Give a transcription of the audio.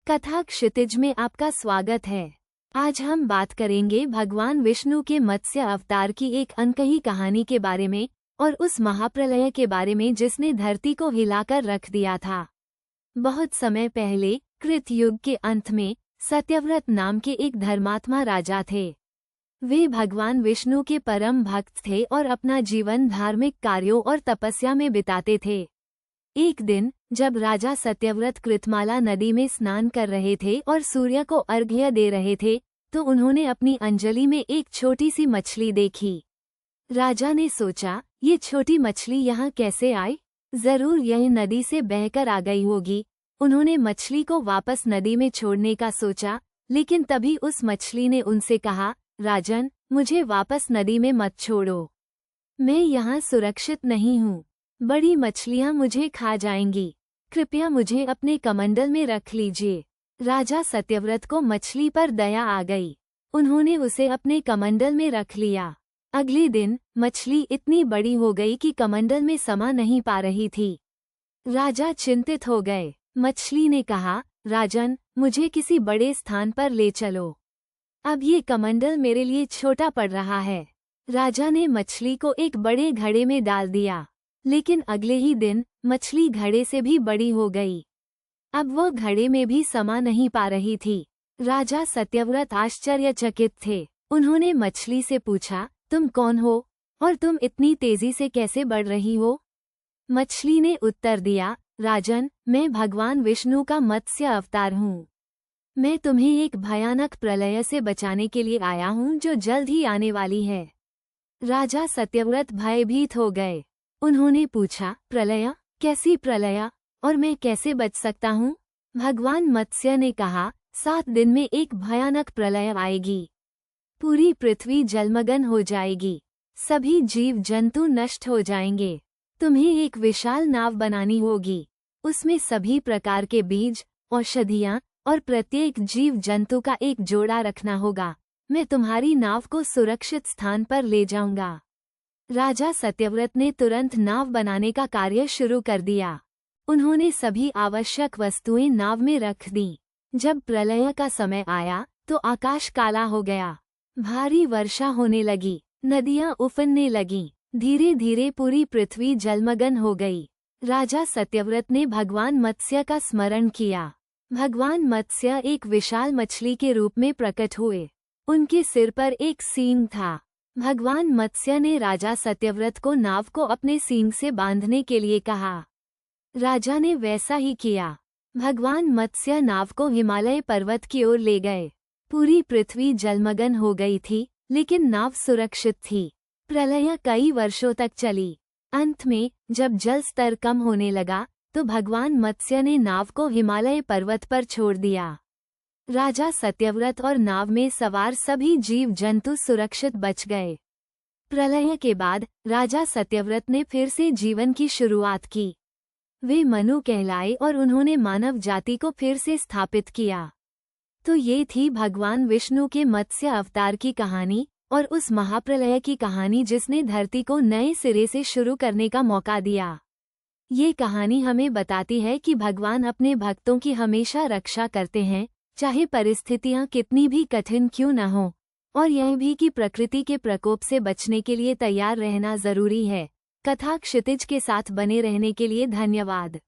कथा क्षितिज में आपका स्वागत है। आज हम बात करेंगे भगवान विष्णु के मत्स्य अवतार की एक अनकही कहानी के बारे में और उस महाप्रलय के बारे में जिसने धरती को हिलाकर रख दिया था। बहुत समय पहले कृत युग के अंत में सत्यव्रत नाम के एक धर्मात्मा राजा थे। वे भगवान विष्णु के परम भक्त थे और अपना जीवन धार्मिक कार्यों और तपस्या में बिताते थे। एक दिन जब राजा सत्यव्रत कृतमाला नदी में स्नान कर रहे थे और सूर्य को अर्घ्य दे रहे थे तो उन्होंने अपनी अंजलि में एक छोटी सी मछली देखी। राजा ने सोचा, ये छोटी मछली यहाँ कैसे आई? जरूर यह नदी से बहकर आ गई होगी। उन्होंने मछली को वापस नदी में छोड़ने का सोचा, लेकिन तभी उस मछली ने उनसे कहा, राजन, मुझे वापस नदी में मत छोड़ो। मैं यहाँ सुरक्षित नहीं हूँ। बड़ी मछलियाँ मुझे खा जाएंगी। कृपया मुझे अपने कमंडल में रख लीजिए। राजा सत्यव्रत को मछली पर दया आ गई। उन्होंने उसे अपने कमंडल में रख लिया। अगले दिन मछली इतनी बड़ी हो गई कि कमंडल में समा नहीं पा रही थी। राजा चिंतित हो गए। मछली ने कहा, राजन, मुझे किसी बड़े स्थान पर ले चलो। अब ये कमंडल मेरे लिए छोटा पड़ रहा है। राजा ने मछली को एक बड़े घड़े में डाल दिया, लेकिन अगले ही दिन मछली घड़े से भी बड़ी हो गई। अब वो घड़े में भी समा नहीं पा रही थी। राजा सत्यव्रत आश्चर्यचकित थे। उन्होंने मछली से पूछा, तुम कौन हो और तुम इतनी तेजी से कैसे बढ़ रही हो? मछली ने उत्तर दिया, राजन, मैं भगवान विष्णु का मत्स्य अवतार हूँ। मैं तुम्हें एक भयानक प्रलय से बचाने के लिए आया हूँ जो जल्द ही आने वाली है। राजा सत्यव्रत भयभीत हो गए। उन्होंने पूछा, प्रलय? कैसी प्रलय और मैं कैसे बच सकता हूँ? भगवान मत्स्य ने कहा, 7 दिन में एक भयानक प्रलय आएगी। पूरी पृथ्वी जलमग्न हो जाएगी। सभी जीव जंतु नष्ट हो जाएंगे। तुम्हें एक विशाल नाव बनानी होगी। उसमें सभी प्रकार के बीज, औषधियाँ और प्रत्येक जीव जंतु का एक जोड़ा रखना होगा। मैं तुम्हारी नाव को सुरक्षित स्थान पर ले जाऊंगा। राजा सत्यव्रत ने तुरंत नाव बनाने का कार्य शुरू कर दिया। उन्होंने सभी आवश्यक वस्तुएं नाव में रख दी। जब प्रलय का समय आया तो आकाश काला हो गया। भारी वर्षा होने लगी। नदियां उफनने लगीं। धीरे धीरे पूरी पृथ्वी जलमग्न हो गई। राजा सत्यव्रत ने भगवान मत्स्य का स्मरण किया। भगवान मत्स्य एक विशाल मछली के रूप में प्रकट हुए। उनके सिर पर एक सींग था। भगवान मत्स्य ने राजा सत्यव्रत को नाव को अपने सींग से बांधने के लिए कहा। राजा ने वैसा ही किया। भगवान मत्स्य नाव को हिमालय पर्वत की ओर ले गए। पूरी पृथ्वी जलमग्न हो गई थी, लेकिन नाव सुरक्षित थी। प्रलय कई वर्षों तक चली। अंत में जब जल स्तर कम होने लगा तो भगवान मत्स्य ने नाव को हिमालय पर्वत पर छोड़ दिया। राजा सत्यव्रत और नाव में सवार सभी जीव जंतु सुरक्षित बच गए। प्रलय के बाद राजा सत्यव्रत ने फिर से जीवन की शुरुआत की। वे मनु कहलाए और उन्होंने मानव जाति को फिर से स्थापित किया। तो ये थी भगवान विष्णु के मत्स्य अवतार की कहानी और उस महाप्रलय की कहानी जिसने धरती को नए सिरे से शुरू करने का मौका दिया। ये कहानी हमें बताती है कि भगवान अपने भक्तों की हमेशा रक्षा करते हैं, चाहे परिस्थितियां कितनी भी कठिन क्यों न हो, और यह भी कि प्रकृति के प्रकोप से बचने के लिए तैयार रहना जरूरी है। कथा क्षितिज के साथ बने रहने के लिए धन्यवाद।